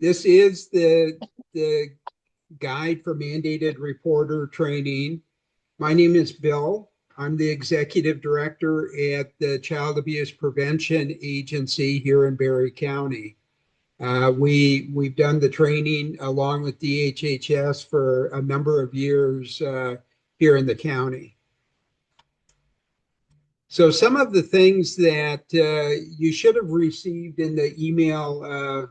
This is the guide for mandated reporter training. My name is Bill. I'm the executive director at the Child Abuse Prevention Agency here in Barry County. We've done the training along with DHHS for a number of years here in the county. So some of the things that you should have received in the email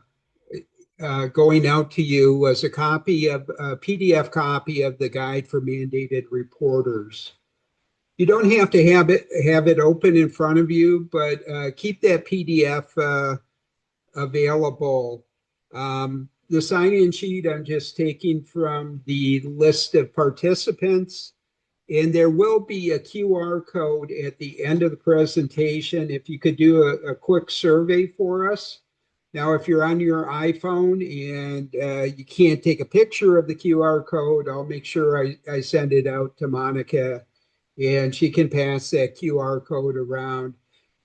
going out to you was a PDF copy of the guide for mandated reporters. You don't have to have it open in front of you, but keep that PDF available. The sign-in sheet I'm just taking from the list of participants, and there will be a QR code at the end of the presentation. If you could do a quick survey for us. Now, if you're on your iPhone and you can't take a picture of the QR code, I'll make sure I send it out to Monica and she can pass that QR code around.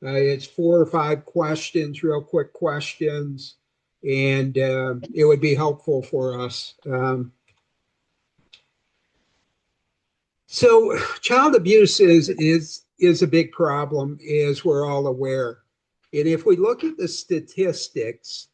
It's 4 or 5 questions, real quick questions, and it would be helpful for us. So child abuse is a big problem, as we're all aware. And if we look at the statistics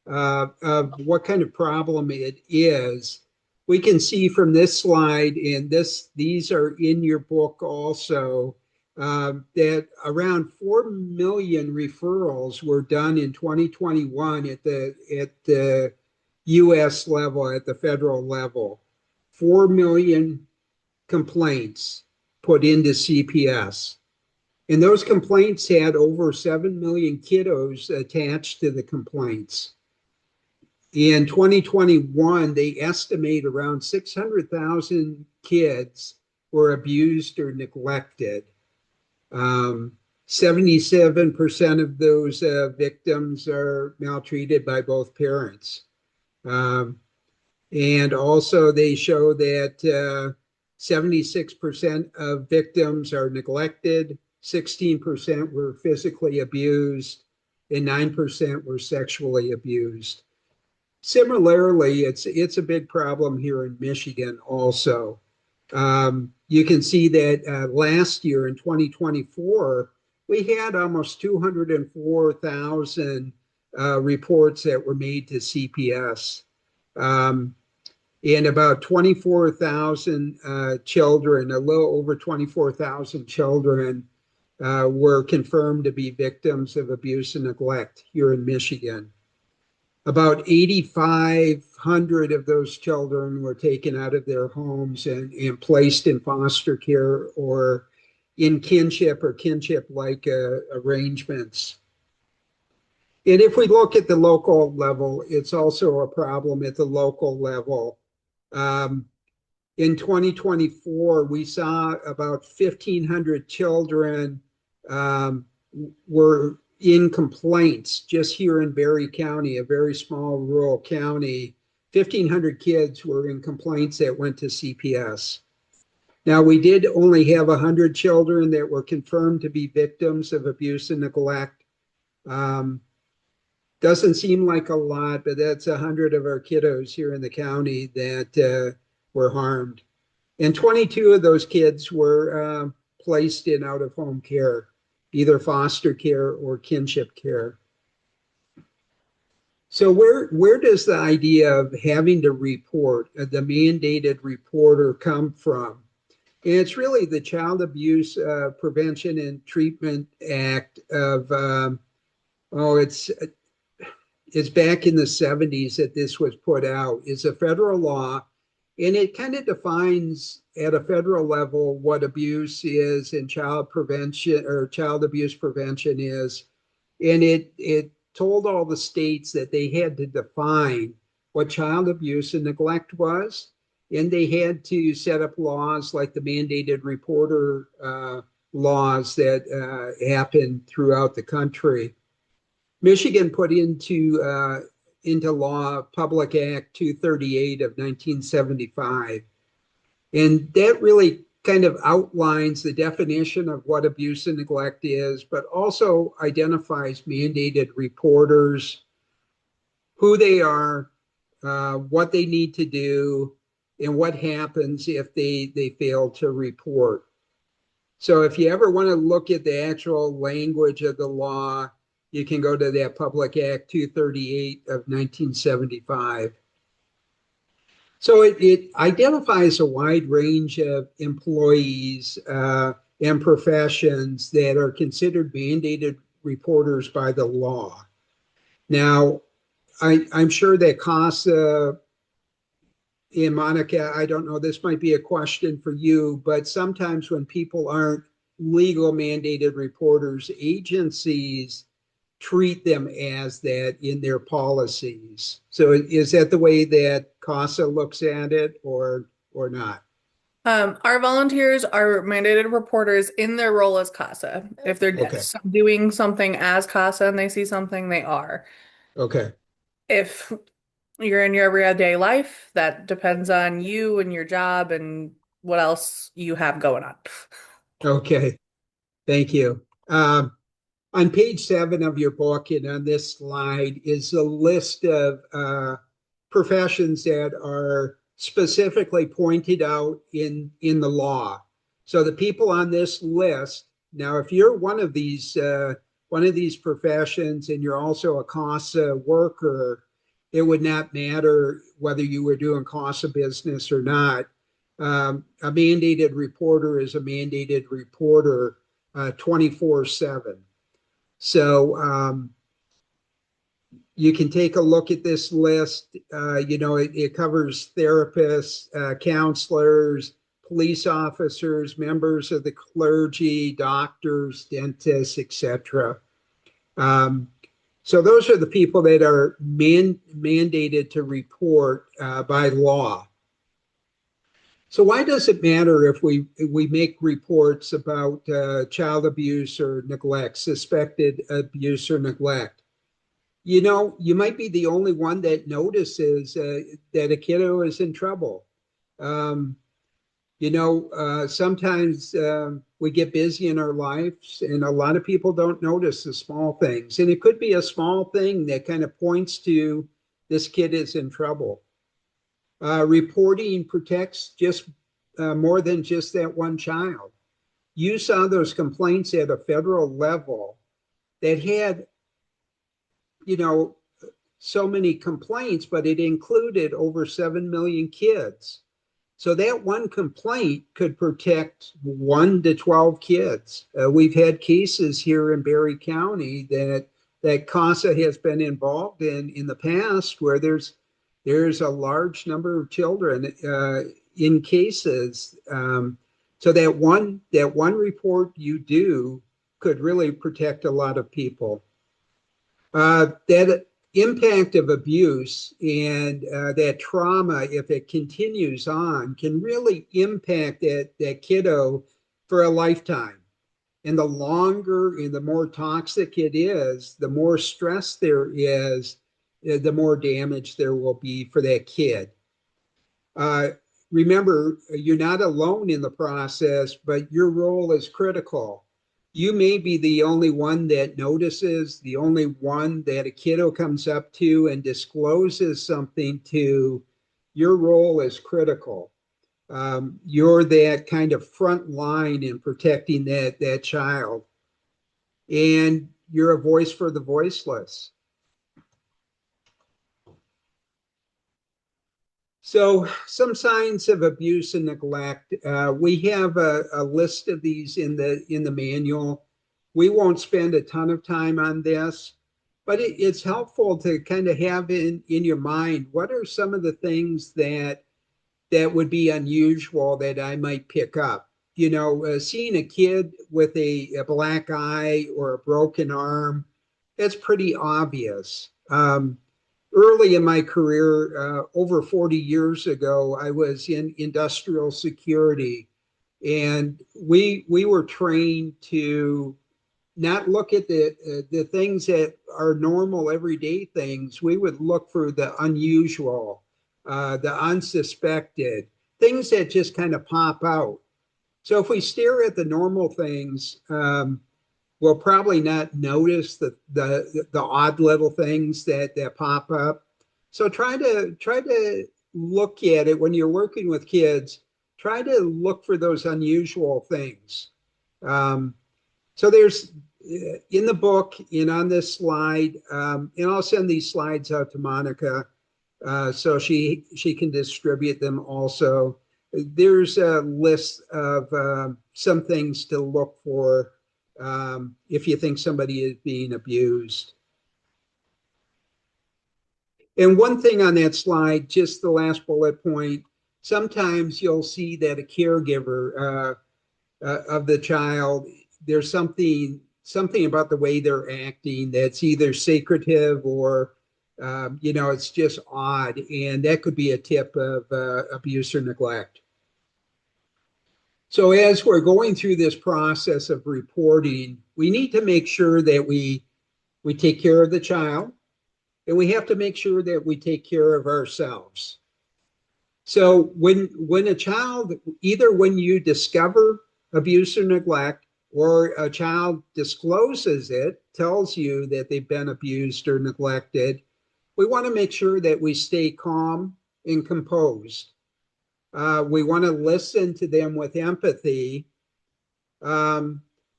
of what kind of problem it is, we can see from this slide, and these are in your book also, that around 4 million referrals were done in 2021 at the U.S. level, at the federal level. 4 million complaints put into CPS. And those complaints had over 7 million kiddos attached to the complaints. In 2021, they estimate around 600,000 kids were abused or neglected. 77% of those victims are maltreated by both parents. And also they show that 76% of victims are neglected, 16% were physically abused, and 9% were sexually abused. Similarly, it's a big problem here in Michigan also. You can see that last year in 2024, we had almost 204,000 reports that were made to CPS. And about 24,000 children, a little over 24,000 children were confirmed to be victims of abuse and neglect here in Michigan. About 8,500 of those children were taken out of their homes and placed in foster care or in kinship or kinship-like arrangements. And if we look at the local level, it's also a problem at the local level. In 2024, we saw about 1,500 children were in complaints just here in Barry County, a very small rural county. 1,500 kids were in complaints that went to CPS. Now, we did only have 100 children that were confirmed to be victims of abuse and neglect. Doesn't seem like a lot, but that's 100 of our kiddos here in the county that were harmed. And 22 of those kids were placed in out-of-home care, either foster care or kinship care. So where does the idea of having to report, the mandated reporter, come from? And it's really the Child Abuse Prevention and Treatment Act of, it's back in the 70s that this was put out. It's a federal law, and it kind of defines at a federal level what abuse is and child prevention or child abuse prevention is. And it told all the states that they had to define what child abuse and neglect was. And they had to set up laws like the mandated reporter laws that happened throughout the country. Michigan put into law Public Act 238 of 1975. And that really kind of outlines the definition of what abuse and neglect is, but also identifies mandated reporters, who they are, what they need to do, and what happens if they fail to report. So if you ever want to look at the actual language of the law, you can go to that Public Act 238 of 1975. So it identifies a wide range of employees and professions that are considered mandated reporters by the law. Now, I'm sure that CASA and Monica, I don't know, this might be a question for you, but sometimes when people aren't legal mandated reporters, agencies treat them as that in their policies. So is that the way that CASA looks at it or not? Our volunteers are mandated reporters in their role as CASA. If they're Okay. doing something as CASA and they see something, they are. Okay. If you're in your everyday life, that depends on you and your job and what else you have going on. Okay. Thank you. On page 7 of your book and on this slide is a list of professions that are specifically pointed out in the law. So the people on this list, now if you're one of these professions and you're also a CASA worker, it would not matter whether you were doing CASA business or not. A mandated reporter is a mandated reporter 24/7. So you can take a look at this list. It covers therapists, counselors, police officers, members of the clergy, doctors, dentists, etc. So those are the people that are mandated to report by law. So why does it matter if we make reports about child abuse or neglect, suspected abuse or neglect? You might be the only one that notices that a kiddo is in trouble. Sometimes we get busy in our lives and a lot of people don't notice the small things. And it could be a small thing that kind of points to this kid is in trouble. Reporting protects just more than just that one child. You saw those complaints at a federal level that had, so many complaints, but it included over 7 million kids. So that one complaint could protect 1 to 12 kids. We've had cases here in Barry County that CASA has been involved in the past where there's a large number of children in cases. So that one report you do could really protect a lot of people. That impact of abuse and that trauma, if it continues on, can really impact that kiddo for a lifetime. And the longer and the more toxic it is, the more stress there is, the more damage there will be for that kid. Remember, you're not alone in the process, but your role is critical. You may be the only one that notices, the only one that a kiddo comes up to and discloses something to. Your role is critical. You're that kind of front line in protecting that child. And you're a voice for the voiceless. So some signs of abuse and neglect. We have a list of these in the manual. We won't spend a ton of time on this, but it's helpful to kind of have in your mind, what are some of the things that would be unusual that I might pick up? Seeing a kid with a black eye or a broken arm, that's pretty obvious. Early in my career, over 40 years ago, I was in industrial security, and we were trained to not look at the things that are normal everyday things. We would look for the unusual, the unsuspected, things that just kind of pop out. So if we stare at the normal things, we'll probably not notice the odd little things that pop up. So try to look at it when you're working with kids. Try to look for those unusual things. Um, so there's in the book and on this slide, and I'll send these slides out to Monica so she can distribute them also. There's a list of some things to look for if you think somebody is being abused. And one thing on that slide, just the last bullet point, sometimes you'll see that a caregiver of the child, there's something about the way they're acting that's either secretive or it's just odd, and that could be a tip of abuse or neglect. So as we're going through this process of reporting, we need to make sure that we take care of the child, and we have to make sure that we take care of ourselves. So when a child, either when you discover abuse or neglect, or a child discloses it, tells you that they've been abused or neglected, we want to make sure that we stay calm and composed. We want to listen to them with empathy. A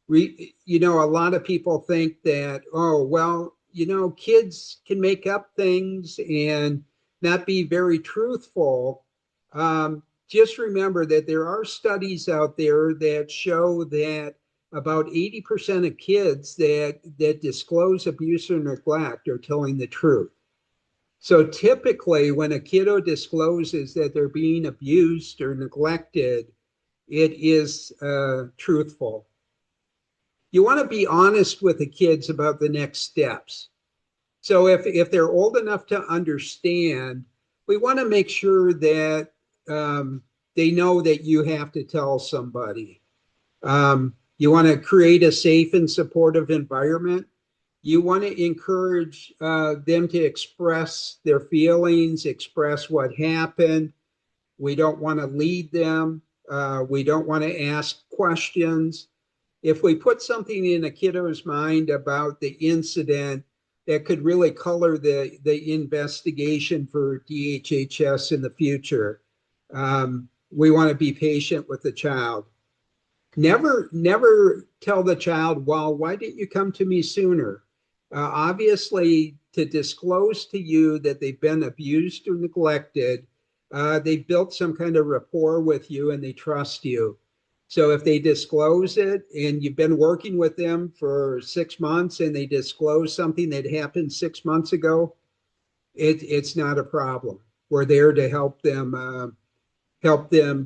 lot of people think that, oh, well, kids can make up things and not be very truthful. Just remember that there are studies out there that show that about 80% of kids that disclose abuse or neglect are telling the truth. So typically, when a kiddo discloses that they're being abused or neglected, it is truthful. You want to be honest with the kids about the next steps. So if they're old enough to understand, we want to make sure that they know that you have to tell somebody. You want to create a safe and supportive environment. You want to encourage them to express their feelings, express what happened. We don't want to lead them. We don't want to ask questions. If we put something in a kiddo's mind about the incident that could really color the investigation for DHHS in the future, we want to be patient with the child. Never tell the child, well, why didn't you come to me sooner? Obviously, to disclose to you that they've been abused or neglected, they've built some kind of rapport with you and they trust you. So if they disclose it and you've been working with them for 6 months and they disclose something that happened 6 months ago, it's not a problem. We're there to help them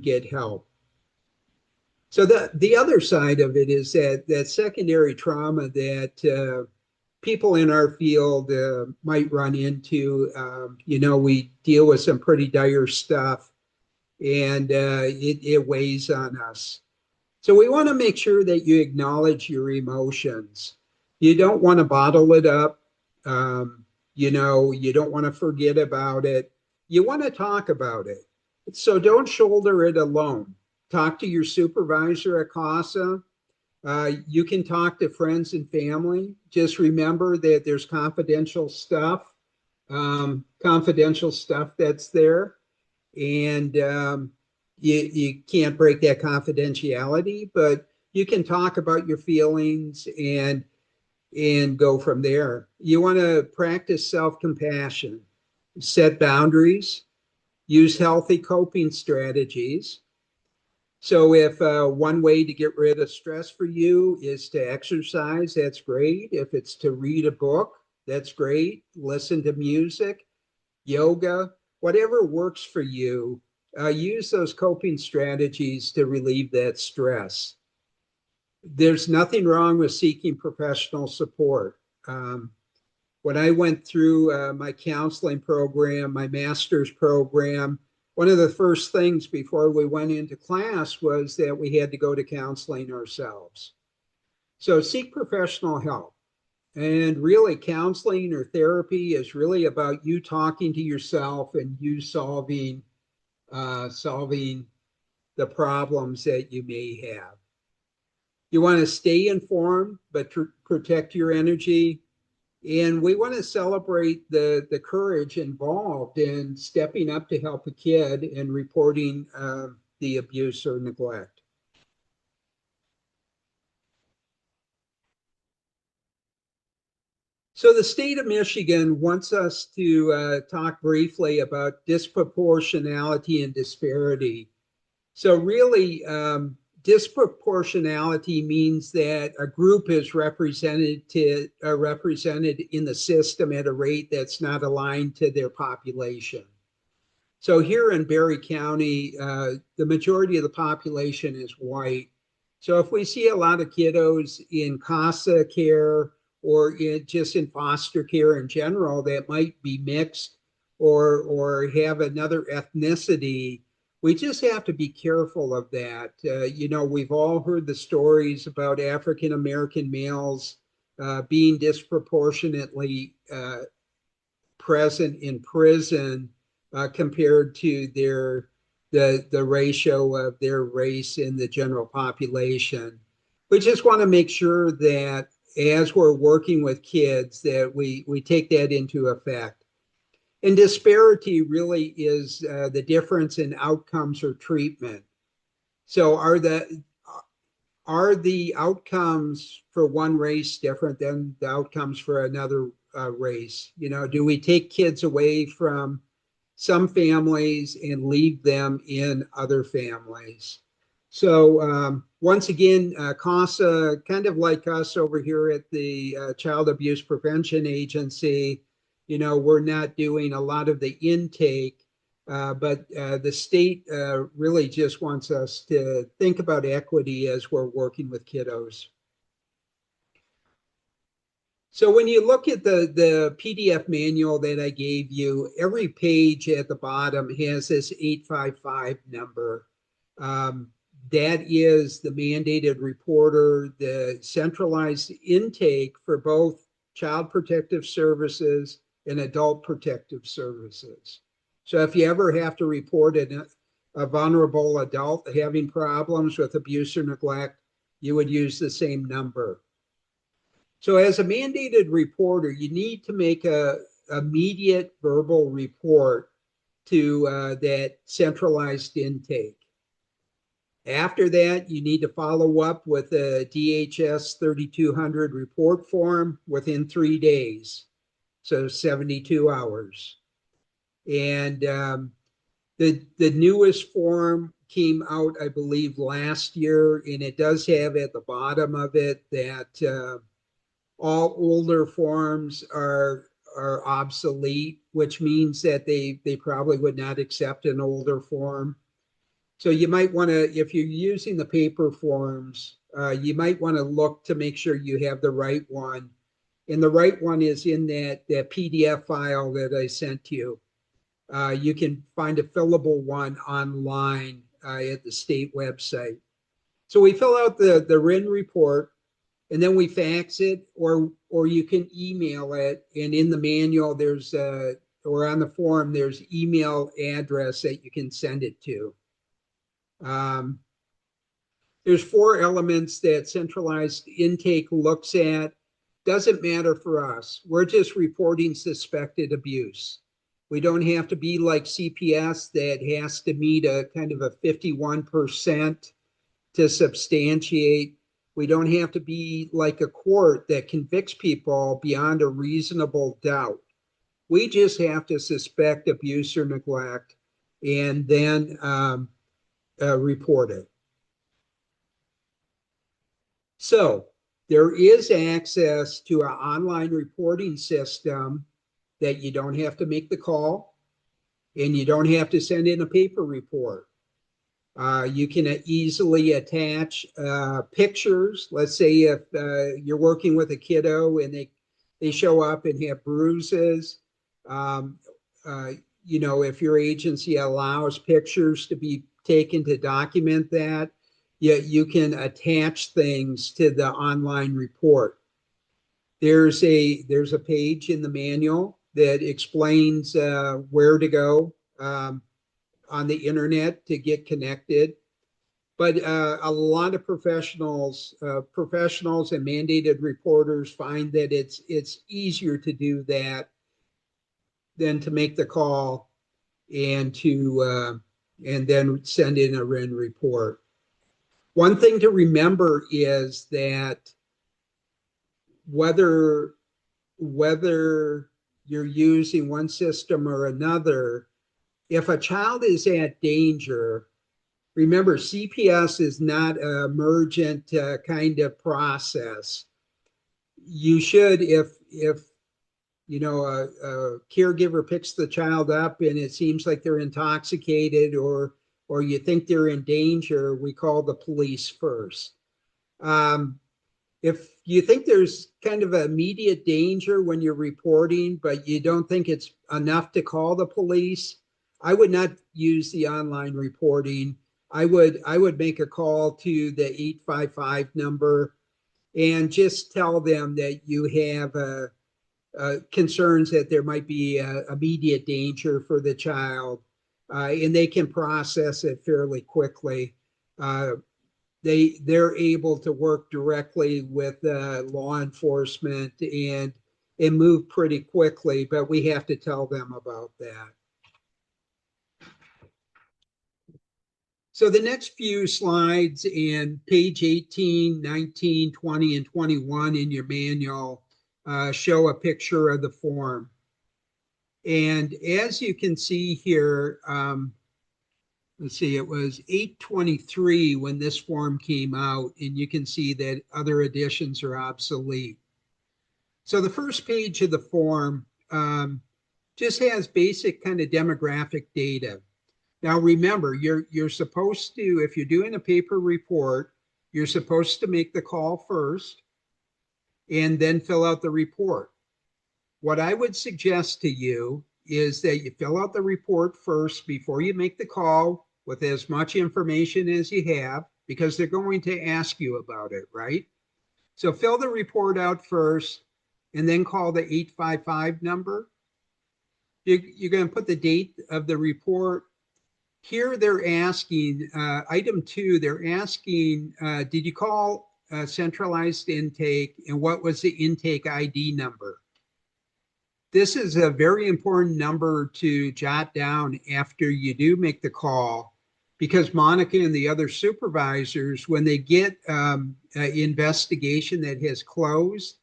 get help. So the other side of it is that secondary trauma that people in our field might run into. We deal with some pretty dire stuff, and it weighs on us. So we want to make sure that you acknowledge your emotions. You don't want to bottle it up. You don't want to forget about it. You want to talk about it. So don't shoulder it alone. Talk to your supervisor at CASA. You can talk to friends and family. Just remember that there's confidential stuff that's there. And you can't break that confidentiality, but you can talk about your feelings and go from there. You want to practice self-compassion, set boundaries, use healthy coping strategies. So if one way to get rid of stress for you is to exercise, that's great. If it's to read a book, that's great. Listen to music, yoga, whatever works for you. Use those coping strategies to relieve that stress. There's nothing wrong with seeking professional support. When I went through my counseling program, my master's program, one of the first things before we went into class was that we had to go to counseling ourselves. So seek professional help. And really, counseling or therapy is really about you talking to yourself and you solving the problems that you may have. You want to stay informed, but protect your energy. And we want to celebrate the courage involved in stepping up to help a kid and reporting the abuse or neglect. So the state of Michigan wants us to talk briefly about disproportionality and disparity. So really, disproportionality means that a group is represented in the system at a rate that's not aligned to their population. So here in Barry County, the majority of the population is white. So if we see a lot of kiddos in CASA care or just in foster care in general that might be mixed or have another ethnicity, we just have to be careful of that. We've all heard the stories about African American males being disproportionately present in prison compared to the ratio of their race in the general population. We just want to make sure that as we're working with kids that we take that into effect. And disparity really is the difference in outcomes or treatment. So are the outcomes for one race different than the outcomes for another race? Do we take kids away from some families and leave them in other families? So once again, CASA, kind of like us over here at the Child Abuse Prevention Agency, we're not doing a lot of the intake, but the state really just wants us to think about equity as we're working with kiddos. So when you look at the PDF manual that I gave you, every page at the bottom has this 855 number. That is the mandated reporter, the centralized intake for both Child Protective Services and Adult Protective Services. So if you ever have to report a vulnerable adult having problems with abuse or neglect, you would use the same number. So as a mandated reporter, you need to make a immediate verbal report to that centralized intake. After that, you need to follow up with a DHS 3200 report form within 3 days, so 72 hours. And the newest form came out, I believe, last year, and it does have at the bottom of it that all older forms are obsolete, which means that they probably would not accept an older form. So you might want to, if you're using the paper forms, you might want to look to make sure you have the right one. And the right one is in that PDF file that I sent you. You can find a fillable one online at the state website. So we fill out the written report, and then we fax it, or you can email it. And in the manual, there's or on the form, there's email address that you can send it to. There's 4 elements that centralized intake looks at. Doesn't matter for us. We're just reporting suspected abuse. We don't have to be like CPS that has to meet a kind of a 51% to substantiate. We don't have to be like a court that convicts people beyond a reasonable doubt. We just have to suspect abuse or neglect and then report it. So there is access to an online reporting system that you don't have to make the call and you don't have to send in a paper report. You can easily attach pictures. Let's say if you're working with a kiddo and they show up and have bruises, if your agency allows pictures to be taken to document that, you can attach things to the online report. There's a page in the manual that explains where to go on the internet to get connected. But a lot of professionals and mandated reporters find that it's easier to do that than to make the call and then send in a written report. One thing to remember is that whether you're using one system or another, if a child is at danger, remember CPS is not an emergent kind of process. You should, if a caregiver picks the child up and it seems like they're intoxicated or you think they're in danger, we call the police first. If you think there's kind of an immediate danger when you're reporting, but you don't think it's enough to call the police, I would not use the online reporting. I would make a call to the 855 number and just tell them that you have concerns that there might be immediate danger for the child, and they can process it fairly quickly. They're able to work directly with law enforcement and move pretty quickly, but we have to tell them about that. So the next few slides in page 18, 19, 20, and 21 in your manual show a picture of the form. And as you can see here, let's see, it was 8/23 when this form came out, and you can see that other editions are obsolete. So the first page of the form just has basic kind of demographic data. Now remember, you're supposed to, if you're doing a paper report, you're supposed to make the call first and then fill out the report. What I would suggest to you is that you fill out the report first before you make the call with as much information as you have, because they're going to ask you about it, right? So fill the report out first and then call the 855 number. You're going to put the date of the report. Here they're asking, item 2, they're asking, did you call centralized intake, and what was the intake ID number? This is a very important number to jot down after you do make the call, because Monica and the other supervisors, when they get an investigation that has closed,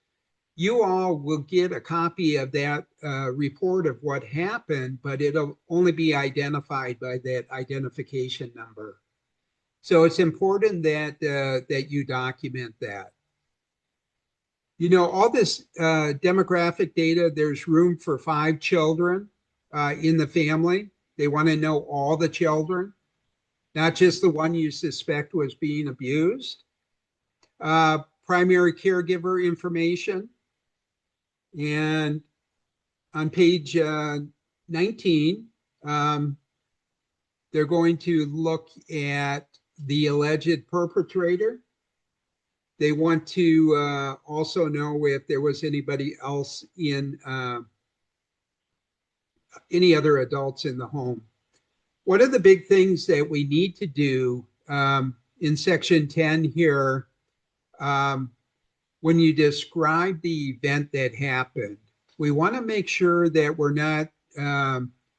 you all will get a copy of that report of what happened, but it'll only be identified by that identification number. So it's important that that you document that. You know, all this demographic data, there's room for 5 children in the family. They want to know all the children, not just the one you suspect was being abused. Primary caregiver information. And on page 19, they're going to look at the alleged perpetrator. They want to also know if there was anybody else in any other adults in the home. One of the big things that we need to do in section 10 here, when you describe the event that happened, we want to make sure that we're not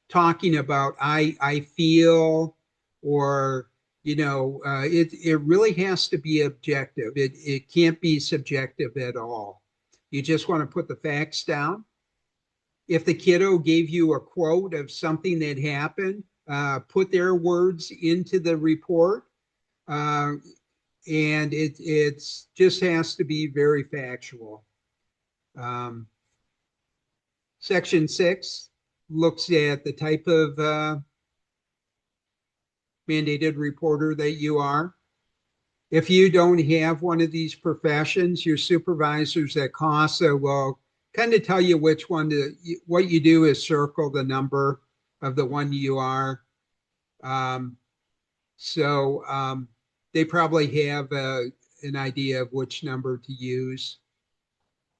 talking about I feel, or it really has to be objective. It can't be subjective at all. You just want to put the facts down. If the kiddo gave you a quote of something that happened, put their words into the report. And it just has to be very factual. Section 6 looks at the type of mandated reporter that you are. If you don't have one of these professions, your supervisors at CASA will kind of tell you which one to, what you do is circle the number of the one you are. They probably have an idea of which number to use.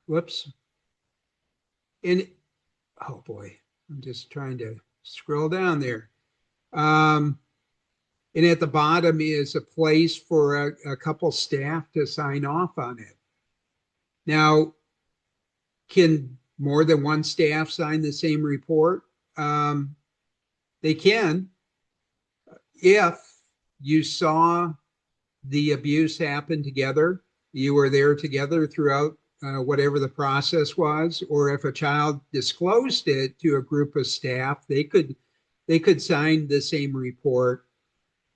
Whoops. And, oh boy, I'm just trying to scroll down there. And at the bottom is a place for a couple staff to sign off on it. Now, can more than one staff sign the same report? They can, if you saw the abuse happen together, you were there together throughout whatever the process was, or if a child disclosed it to a group of staff, they could sign the same report.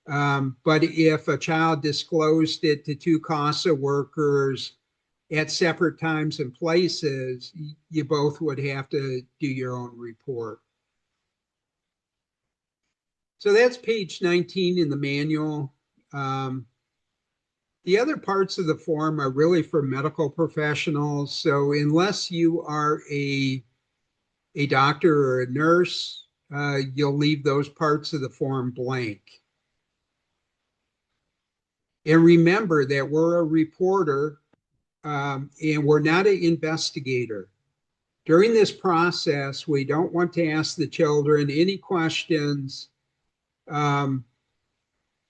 But if a child disclosed it to two CASA workers at separate times and places, you both would have to do your own report. So that's page 19 in the manual. The other parts of the form are really for medical professionals. So unless you are a doctor or a nurse, you'll leave those parts of the form blank. And remember that we're a reporter and we're not an investigator. During this process, we don't want to ask the children any questions.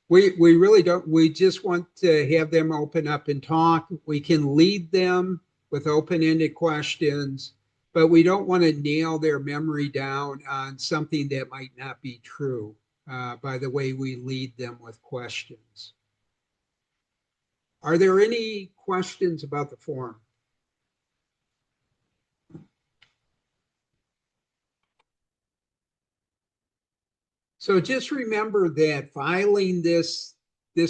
We really don't. We just want to have them open up and talk. We can lead them with open-ended questions, but we don't want to nail their memory down on something that might not be true by the way we lead them with questions. Are there any questions about the form? So just remember that filing this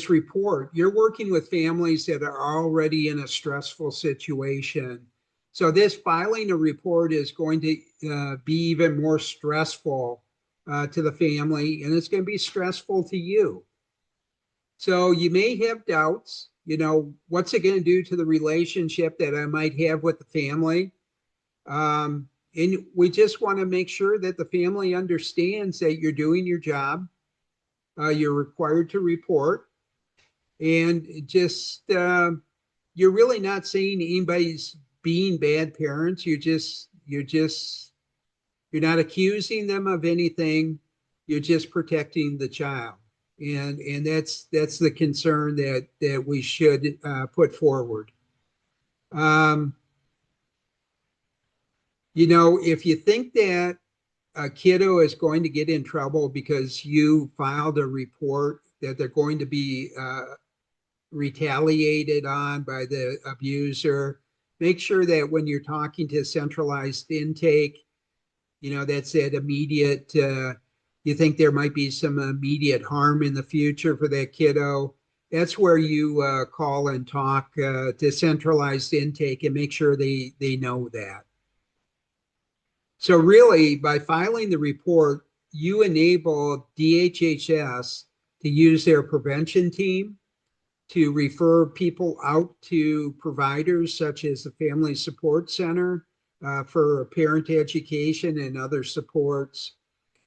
report, you're working with families that are already in a stressful situation. So this filing a report is going to be even more stressful to the family, and it's going to be stressful to you. So you may have doubts, what's it going to do to the relationship that I might have with the family? And we just want to make sure that the family understands that you're doing your job. You're required to report. And just, you're really not saying anybody's being bad parents. You're not accusing them of anything. You're just protecting the child. And that's the concern that we should put forward. If you think that a kiddo is going to get in trouble because you filed a report that they're going to be retaliated on by the abuser, make sure that when you're talking to centralized intake, that's that immediate, you think there might be some immediate harm in the future for that kiddo. That's where you call and talk to centralized intake and make sure they know that. So really, by filing the report, you enable DHHS to use their prevention team to refer people out to providers such as the Family Support Center for parent education and other supports.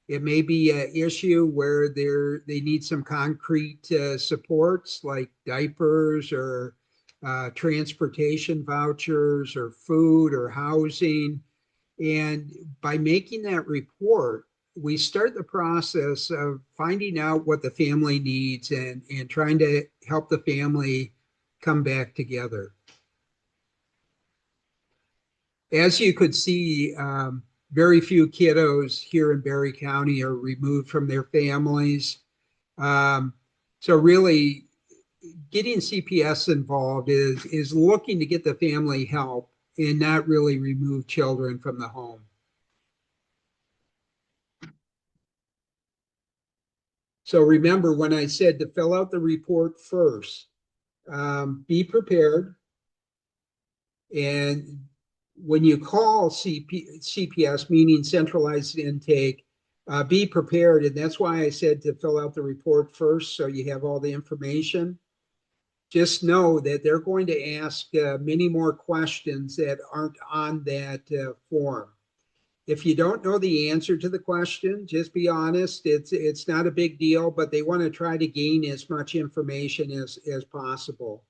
It may be an issue where they need some concrete supports like diapers or transportation vouchers or food or housing. And by making that report, we start the process of finding out what the family needs and trying to help the family come back together. As you could see, very few kiddos here in Barry County are removed from their families. So really, getting CPS involved is looking to get the family help and not really remove children from the home. So remember when I said to fill out the report first, be prepared. And when you call CPS, meaning centralized intake, be prepared. And that's why I said to fill out the report first so you have all the information. Just know that they're going to ask many more questions that aren't on that form. If you don't know the answer to the question, just be honest. It's not a big deal, but they want to try to gain as much information as possible.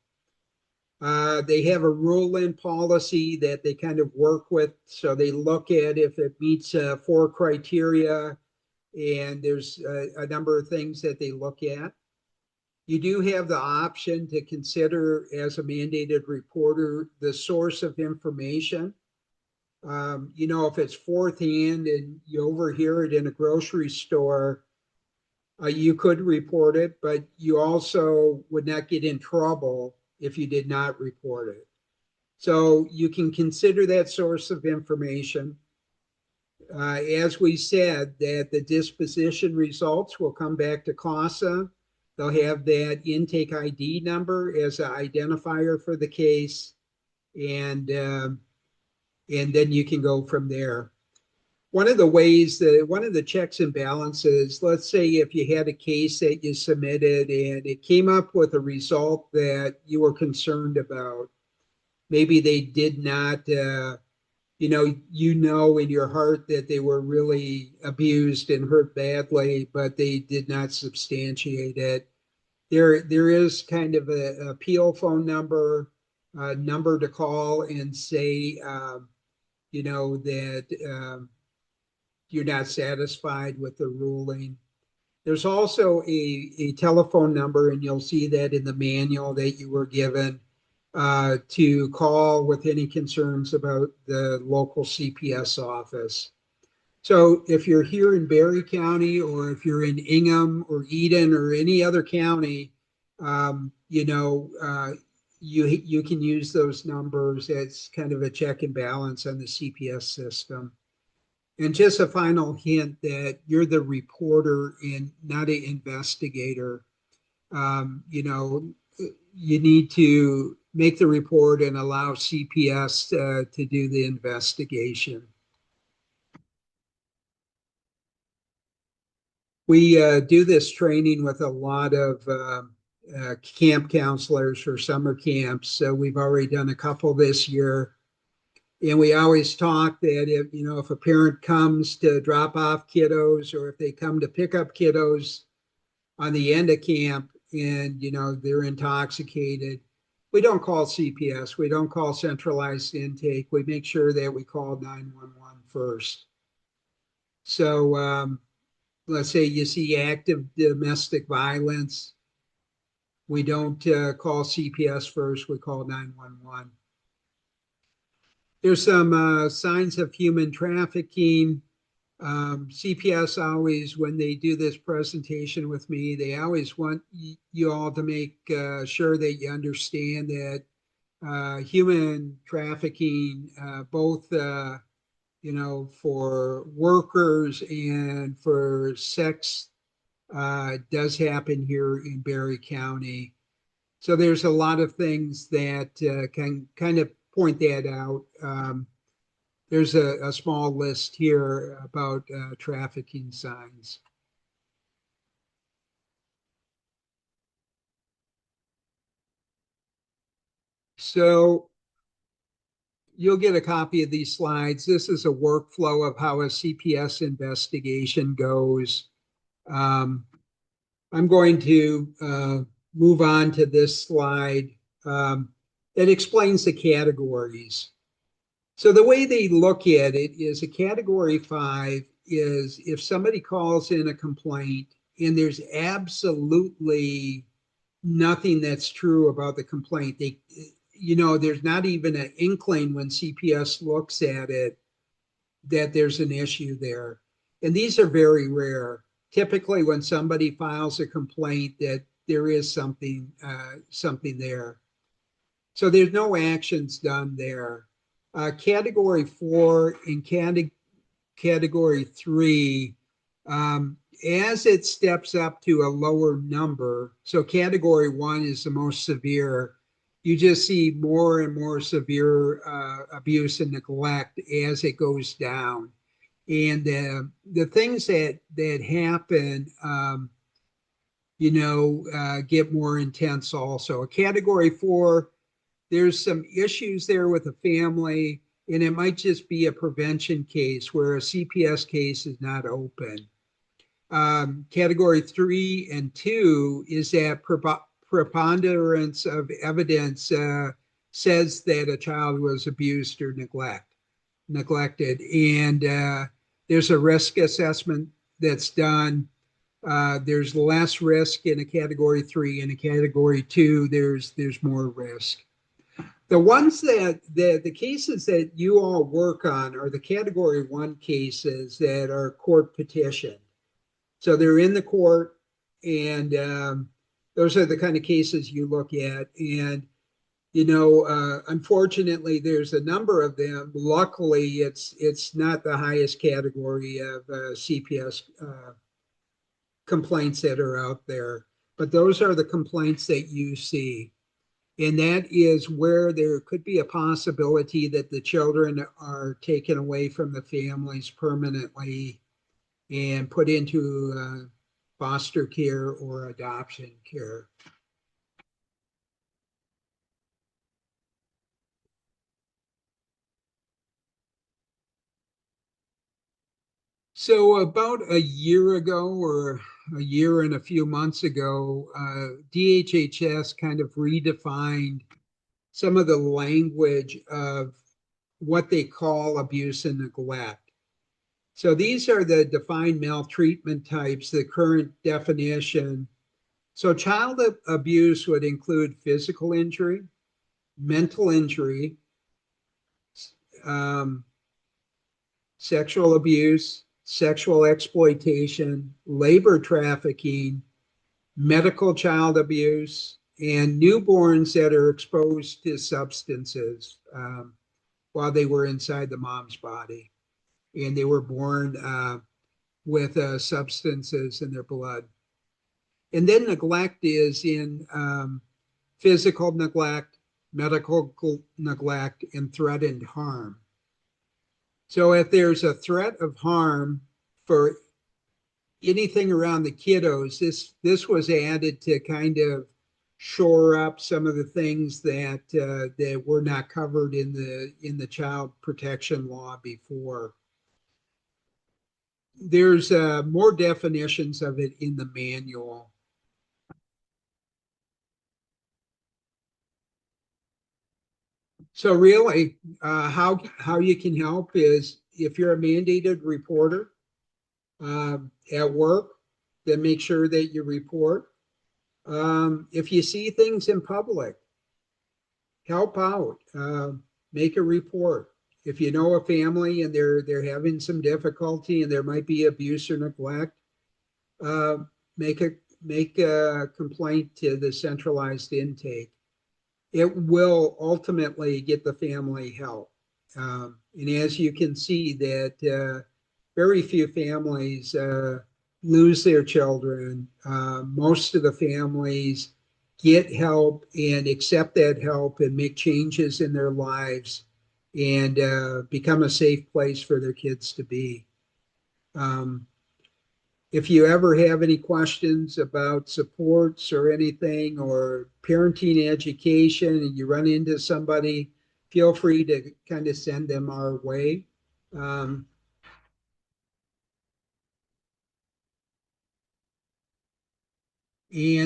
They have a rule-in policy that they kind of work with. So they look at if it meets 4 criteria, and there's a number of things that they look at. You do have the option to consider as a mandated reporter the source of information. If it's fourth hand and you overhear it in a grocery store, you could report it, but you also would not get in trouble if you did not report it. So you can consider that source of information. As we said, that the disposition results will come back to CASA. They'll have that intake ID number as an identifier for the case, and then you can go from there. One of the checks and balances, let's say if you had a case that you submitted and it came up with a result that you were concerned about, maybe they did not, in your heart that they were really abused and hurt badly, but they did not substantiate it. There is kind of a appeal phone number, number to call and say, that you're not satisfied with the ruling. There's also a telephone number, and you'll see that in the manual that you were given, to call with any concerns about the local CPS office. So if you're here in Barry County, or if you're in Ingham or Eden or any other county, you can use those numbers as kind of a check and balance on the CPS system. And just a final hint that you're the reporter and not an investigator. You need to make the report and allow CPS to do the investigation. We do this training with a lot of camp counselors for summer camps. So we've already done a couple this year. And we always talk that if a parent comes to drop off kiddos, or if they come to pick up kiddos on the end of camp and, they're intoxicated, we don't call CPS. We don't call centralized intake. We make sure that we call 911 first. So let's say you see active domestic violence. We don't call CPS first. We call 911. There's some signs of human trafficking. CPS always, when they do this presentation with me, they always want you all to make sure that you understand that human trafficking, both for workers and for sex, does happen here in Barry County. So there's a lot of things that can kind of point that out. There's a small list here about trafficking signs. So you'll get a copy of these slides. This is a workflow of how a CPS investigation goes. I'm going to move on to this slide that explains the categories. So the way they look at it is a category 5 is if somebody calls in a complaint and there's absolutely nothing that's true about the complaint. There's not even an inkling when CPS looks at it that there's an issue there. And these are very rare. Typically when somebody files a complaint that there is something there. So there's no actions done there. Category 4 and category 3, as it steps up to a lower number, so category 1 is the most severe, you just see more and more severe abuse and neglect as it goes down. And the things that happen, get more intense also. Category 4, there's some issues there with the family, and it might just be a prevention case where a CPS case is not open. Category 3 and 2 is that preponderance of evidence says that a child was abused or neglected. And there's a risk assessment that's done. There's less risk in a category 3. In a category 2, there's more risk. The ones the cases that you all work on are the category 1 cases that are court petitioned. So they're in the court, and those are the kind of cases you look at. And unfortunately, there's a number of them. Luckily, it's not the highest category of CPS complaints that are out there, but those are the complaints that you see. And that is where there could be a possibility that the children are taken away from the families permanently and put into foster care or adoption care. So about a year ago, or a year and a few months ago, DHHS kind of redefined some of the language of what they call abuse and neglect. So these are the defined maltreatment types, the current definition. So child abuse would include physical injury, mental injury, sexual abuse, sexual exploitation, labor trafficking, medical child abuse, and newborns that are exposed to substances while they were inside the mom's body. And they were born with substances in their blood. And then neglect is in physical neglect, medical neglect, and threatened harm. So if there's a threat of harm for anything around the kiddos, this was added to kind of shore up some of the things that were not covered in the child protection law before. There's more definitions of it in the manual. So really, how you can help is if you're a mandated reporter at work, then make sure that you report. If you see things in public, help out, make a report. If you know a family and they're having some difficulty and there might be abuse or neglect, make a complaint to the centralized intake. It will ultimately get the family help. And as you can see that very few families lose their children. Most of the families get help and accept that help and make changes in their lives and become a safe place for their kids to be. If you ever have any questions about supports or anything, or parenting education, and you run into somebody, feel free to kind of send them our way. And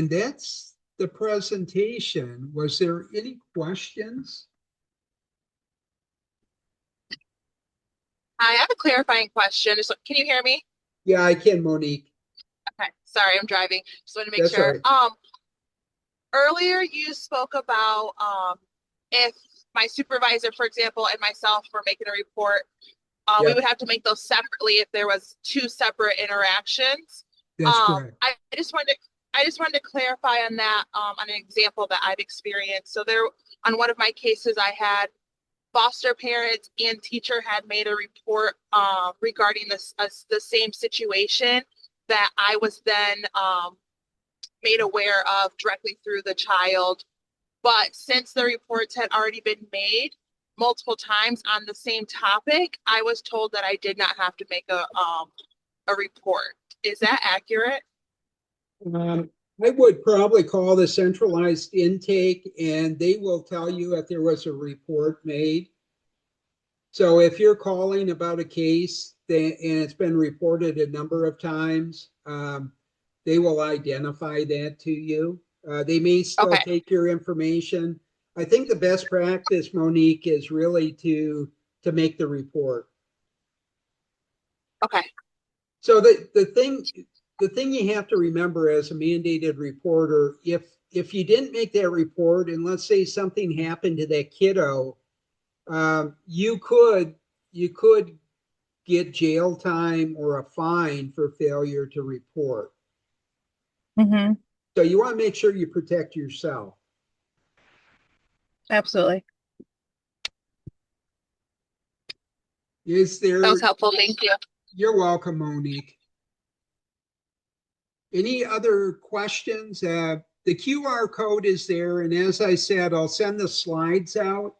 that's the presentation. Was there any questions? I have a clarifying question. Can you hear me? Yeah, I can, Monique. Okay, sorry, I'm driving. Just want to make That's sure. all right. Earlier you spoke about if my supervisor, for example, and myself were making a report, we Yeah, would have to make those separately if there was two separate interactions. that's correct. I just wanted to clarify on that on an example that I've experienced. So there, on one of my cases, I had foster parents and teacher had made a report regarding the same situation that I was then made aware of directly through the child. But since the reports had already been made multiple times on the same topic, I was told that I did not have to make a report. Is that accurate? I would probably call the centralized intake and they will tell you if there was a report made. So if you're calling about a case and it's been reported a number of times, they will identify that to you. They may still take your information. I think the best practice, Monique, is really to make the report. Okay. So the thing, the thing you have to remember as a mandated reporter, if you didn't make that report and let's say something happened to that kiddo, you could get jail time or a fine for failure to report. Mm-hmm. So you want to make sure you protect yourself. Absolutely. Is there? That was helpful. Thank you. You're welcome, Monique. Any other questions? The QR code is there, and as I said, I'll send the slides out.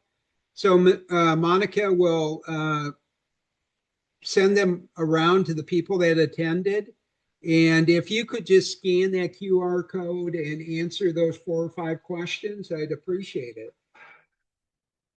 So Monica will send them around to the people that attended. And if you could just scan that QR code and answer those 4 or 5 questions, I'd appreciate it.